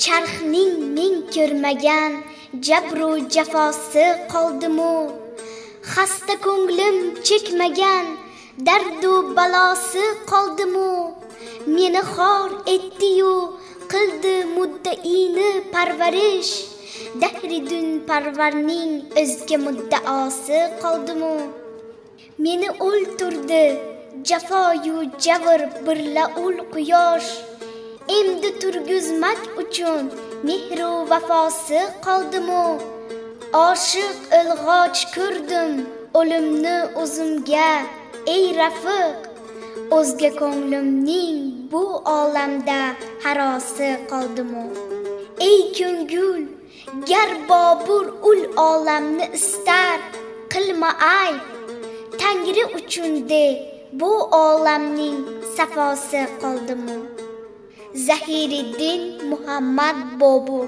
Charxning men ko'rmagan jabru jafosi qoldimu, xasta ko'nglim chekmagan dardu balosi qoldimu, meni xor etdi-yu qildi muddaini parvarish, dahridun parvarning o'zga muddaosi qoldimu, meni o'ltirdi jafoyu javr birla ul quyosh, endi turgizmak uchun mehru vafosi qoldimu, oshiq ilg'och ko'rdim o'limni o'zimga, ey rafiq, o'zga ko'nglimning bu olamda harosi qoldimu. Ey ko'ngil, gar Bobur ul olamni istar, qilma ayb, Tangri uchun de bu olamning safosi qoldimu. Zahiriddin Muhammad Bobur.